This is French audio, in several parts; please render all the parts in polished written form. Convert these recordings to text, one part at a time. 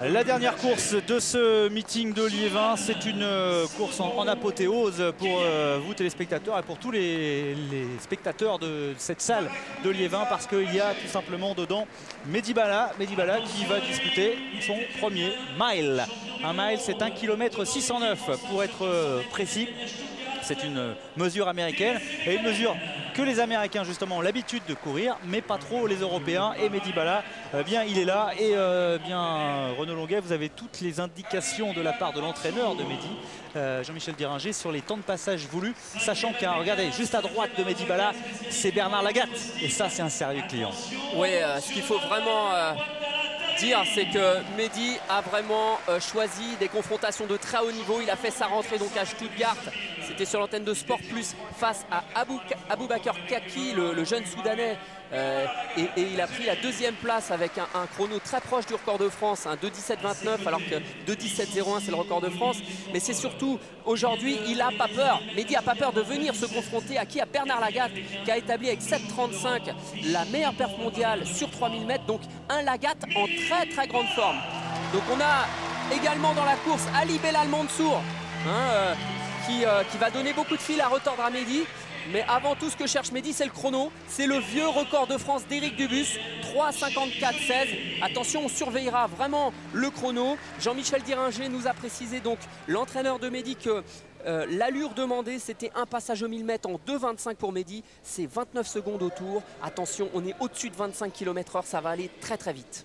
La dernière course de ce meeting de Liévin, c'est une course en apothéose pour vous téléspectateurs et pour tous les spectateurs de cette salle de Liévin, parce qu'il y a tout simplement dedans Mehdi Bala qui va disputer son premier mile. Un mile, c'est 1 km 609 pour être précis. C'est une mesure américaine et une mesure que les Américains justement ont l'habitude de courir, mais pas trop les Européens. Et Mehdi Bala, bien il est là. Et bien Renaud Longuet, vous avez toutes les indications de la part de l'entraîneur de Mehdi, Jean-Michel Diringer, sur les temps de passage voulus, sachant qu'un, regardez, juste à droite de Mehdi Bala, c'est Bernard Lagat. Et ça, c'est un sérieux client. Oui, ce qu'il faut vraiment dire, c'est que Mehdi a vraiment choisi des confrontations de très haut niveau. Il a fait sa rentrée donc à Stuttgart. C'était sur l'antenne de Sport Plus face à Aboubakar Kaki, le jeune Soudanais. Et il a pris la deuxième place avec un chrono très proche du record de France, un 2:17:29, alors que 2:17:01 c'est le record de France. Mais c'est surtout aujourd'hui, il n'a pas peur. Mehdi n'a pas peur de venir se confronter à qui? À Bernard Lagat, qui a établi avec 7:35 la meilleure perf mondiale sur 3000 mètres. Donc un Lagat en très très grande forme. Donc on a également dans la course Ali Belal Mansour, qui va donner beaucoup de fil à retordre à Mehdi. Mais avant tout, ce que cherche Mehdi, c'est le chrono. C'est le vieux record de France d'Éric Dubus, 3:54:16. Attention, on surveillera vraiment le chrono. Jean-Michel Diringer nous a précisé, donc l'entraîneur de Mehdi, que l'allure demandée, c'était un passage au 1000 mètres en 2:25 pour Mehdi. C'est 29 secondes au tour. Attention, on est au-dessus de 25 km/h, ça va aller très très vite.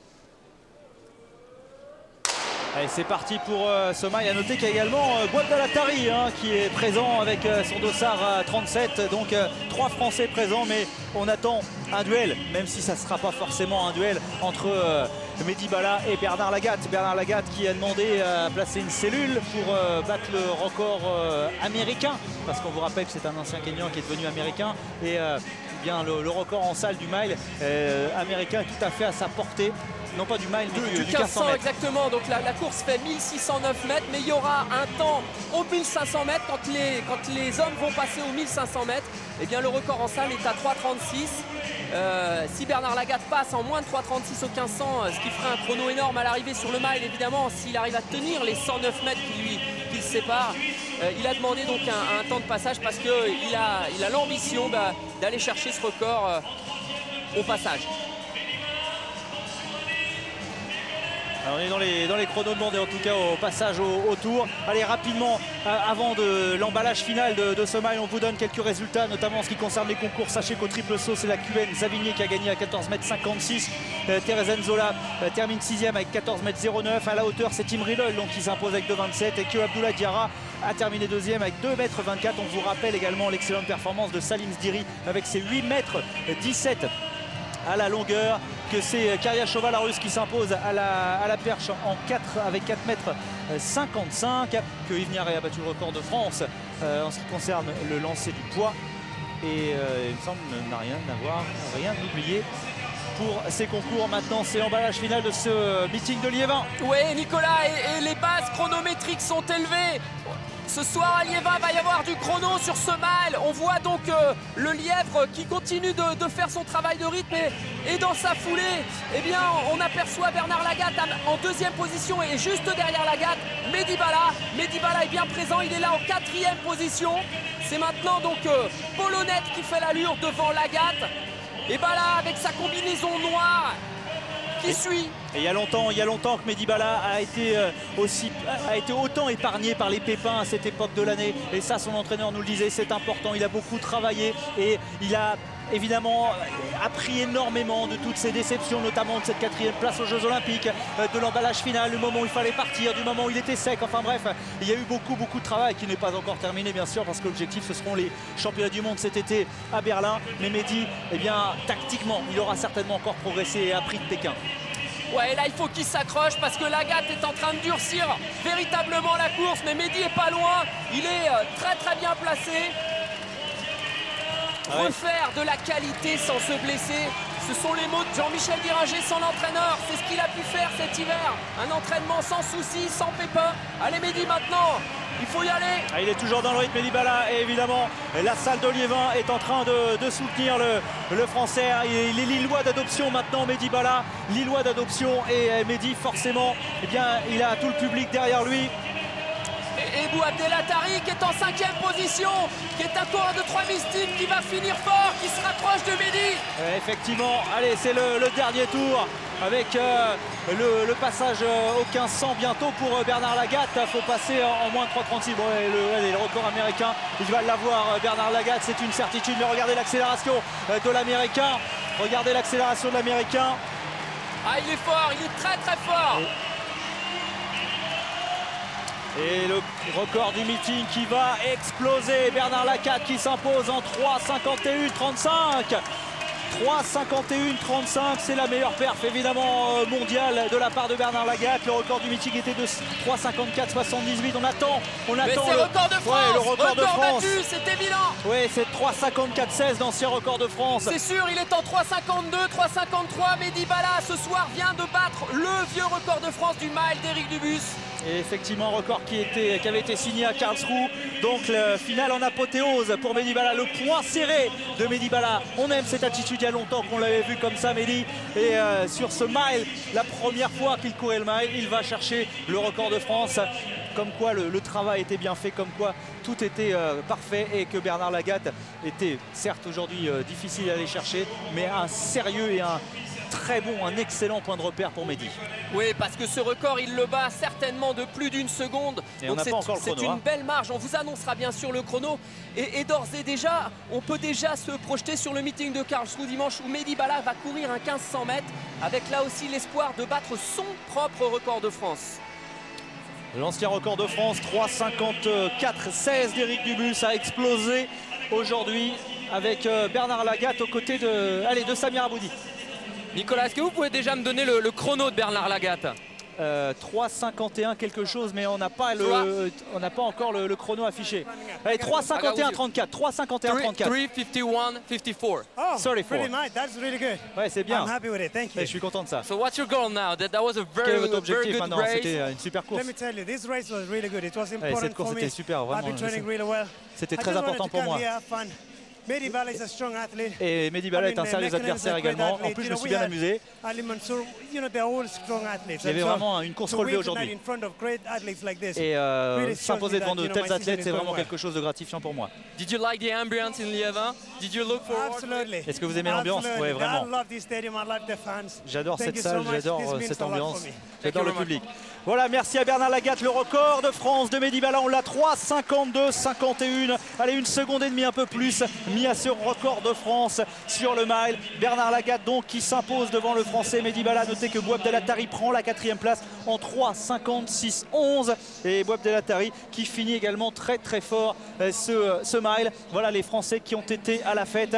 Allez, c'est parti pour ce mile. À noter qu'il y a également Guadalatari qui est présent avec son dossard 37. Donc 3 Français présents, mais on attend un duel, même si ça ne sera pas forcément un duel entre Mehdi Bala et Bernard Lagat. Bernard Lagat qui a demandé à placer une cellule pour battre le record américain, parce qu'on vous rappelle que c'est un ancien Kényan qui est devenu américain. Et bien le record en salle du mile américain est tout à fait à sa portée. Non pas du mile, mais du 1500 mètres. Exactement, donc la course fait 1609 mètres, mais il y aura un temps au 1500 mètres quand les hommes vont passer au 1500 mètres. Et bien le record en salle est à 3:36. Si Bernard Lagat passe en moins de 3:36 au 1500, ce qui ferait un chrono énorme à l'arrivée sur le mile, évidemment, s'il arrive à tenir les 109 mètres qui le séparent. Il a demandé donc un temps de passage parce qu'il a l'ambition d'aller chercher ce record au passage. Alors on est dans les chronos demandés, en tout cas au passage au tour. Allez, rapidement, avant de l'emballage final de ce mile, on vous donne quelques résultats, notamment en ce qui concerne les concours. Sachez qu'au triple saut, c'est la QN Zavigné qui a gagné à 14,56 m. Thérèse Enzola termine 6e avec 14,09 m. À la hauteur, c'est Tim Riddle donc, qui s'impose avec 2,27 m. Et que Abdoulaye Diarra a terminé 2e avec 2,24 m. On vous rappelle également l'excellente performance de Salim Sdiri avec ses 8,17 m à la longueur, que c'est Karyachova, la russe, qui s'impose à la perche en 4 avec 4,55 m, que Yves Niaret a battu le record de France en ce qui concerne le lancer du poids. Et il me semble n'a rien oublié pour ces concours. Maintenant, c'est l'emballage final de ce meeting de Liévin. Oui, Nicolas, et les bases chronométriques sont élevées. Ce soir à Liévin, il va y avoir du chrono sur ce mile. On voit donc le lièvre qui continue de faire son travail de rythme. Et dans sa foulée, eh bien, on aperçoit Bernard Lagat en 2e position. Et juste derrière Lagat, Mehdi Bala. Mehdi Bala est bien présent, il est là en 4e position. C'est maintenant donc Polonnet qui fait l'allure devant Lagat. Et Bala avec sa combinaison noire qui suit. Et il y a longtemps que Mehdi Bala a été autant épargné par les pépins à cette époque de l'année. Et ça, son entraîneur nous le disait, c'est important. Il a beaucoup travaillé et il a évidemment appris énormément de toutes ces déceptions, notamment de cette 4e place aux Jeux Olympiques, de l'emballage final, le moment où il fallait partir, du moment où il était sec. Enfin bref, il y a eu beaucoup de travail qui n'est pas encore terminé, bien sûr, parce que l'objectif, ce seront les championnats du monde cet été à Berlin. Mais Mehdi, eh bien, tactiquement, il aura certainement encore progressé et appris de Pékin. Ouais, là il faut qu'il s'accroche parce que Lagat est en train de durcir véritablement la course, mais Mehdi est pas loin, il est très bien placé. Refaire de la qualité sans se blesser, ce sont les mots de Jean-Michel Diringer, son entraîneur. C'est ce qu'il a pu faire cet hiver, un entraînement sans souci, sans pépin. Allez Mehdi maintenant, il faut y aller. Ah, il est toujours dans le rythme, Mehdi Bala, et évidemment la salle de Liévin est en train de soutenir le Français. Il est lillois d'adoption maintenant, Mehdi Bala, lillois d'adoption, et Mehdi forcément, eh bien, il a tout le public derrière lui. Et Bouab Delatari qui est en 5e position, qui est un coureur de 3000 styles, qui va finir fort, qui se rapproche de Mehdi. Effectivement, allez, c'est le dernier tour avec le passage au 1500 bientôt pour Bernard Lagat. Il faut passer en moins de 3,36. Bon, le record américain, il va l'avoir, Bernard Lagat, c'est une certitude. Mais regardez l'accélération de l'Américain. Regardez l'accélération de l'Américain. Ah, il est fort, il est très très fort. Et le record du meeting qui va exploser. Bernard Lagat qui s'impose en 3,51,35. 3,51,35, c'est la meilleure perf évidemment mondiale de la part de Bernard Lagat. Le record du meeting était de 3,54,78. On attend Mais c'est le record de France. Ouais, le record de France. Battu, c'est évident. Oui, c'est 3,54,16 d'ancien record de France. C'est sûr, il est en 3,52, 3,53. Mehdi Bala ce soir vient de battre le vieux record de France du mile d'Éric Dubus. Et effectivement, record qui avait été signé à Karlsruhe. Donc le final en apothéose pour Mehdi Bala. Le point serré de Mehdi Bala. On aime cette attitude, il y a longtemps qu'on l'avait vu comme ça, Mehdi. Et sur ce mile, la première fois qu'il courait le mile, il va chercher le record de France. Comme quoi le travail était bien fait, comme quoi tout était parfait, et que Bernard Lagat était certes aujourd'hui difficile à aller chercher, mais un sérieux et un très bon, un excellent point de repère pour Mehdi. Oui, parce que ce record, il le bat certainement de plus d'une seconde. Et donc c'est une belle marge. On vous annoncera bien sûr le chrono. Et d'ores et déjà, on peut déjà se projeter sur le meeting de Karlsruhe dimanche, où Mehdi Bala va courir un 1500 mètres, avec là aussi l'espoir de battre son propre record de France. L'ancien record de France, 3,54,16 d'Éric Dubus, a explosé aujourd'hui avec Bernard Lagat aux côtés de Samir Aboudi. Nicolas, est-ce que vous pouvez déjà me donner le chrono de Bernard Lagat? 3,51 quelque chose, mais on n'a pas encore le chrono affiché. Allez, 3,51,34. 3,51,34. 3:51:54. Oh, 34. pretty nice. That's really good. Ouais, c'est bien. I'm happy with it. Thank you. Et je suis content de ça. So what's your goal now? That was a Quel est very, votre very objectif good maintenant? race. C'était une super course. Let me tell you, this race was really good. It was Cette important course for me. était super, vraiment. I've been training really well. C'était I très just wanted important to pour come moi. here, have fun. Mehdi Bala is a strong athlete. Et Mehdi Bala est un sérieux adversaire également. En plus, je me suis bien amusé. Ali Mansour, you know, they're all strong athletes. Il y avait vraiment une course relevée aujourd'hui. Et s'imposer devant de tels athlètes, c'est vraiment quelque chose de gratifiant pour moi. Did you like the ambience in Liévin? Did you look forward? Absolutely. Est-ce que vous aimez l'ambiance? Oui, vraiment. I love this stadium. I love the fans. J'adore Thank cette you so salle, much. j'adore This means cette a lot ambiance, for me. j'adore le very much. public. Voilà, merci à Bernard Lagat, le record de France de Mehdi Bala, on l'a 3,52,51. Allez, une seconde et demie un peu plus, mis à ce record de France sur le mile. Bernard Lagat donc qui s'impose devant le Français Mehdi Bala. Notez que Bouab Delatari prend la 4e place en 3,56,11. Et Bouab Delatari qui finit également très très fort ce mile. Voilà les Français qui ont été à la fête.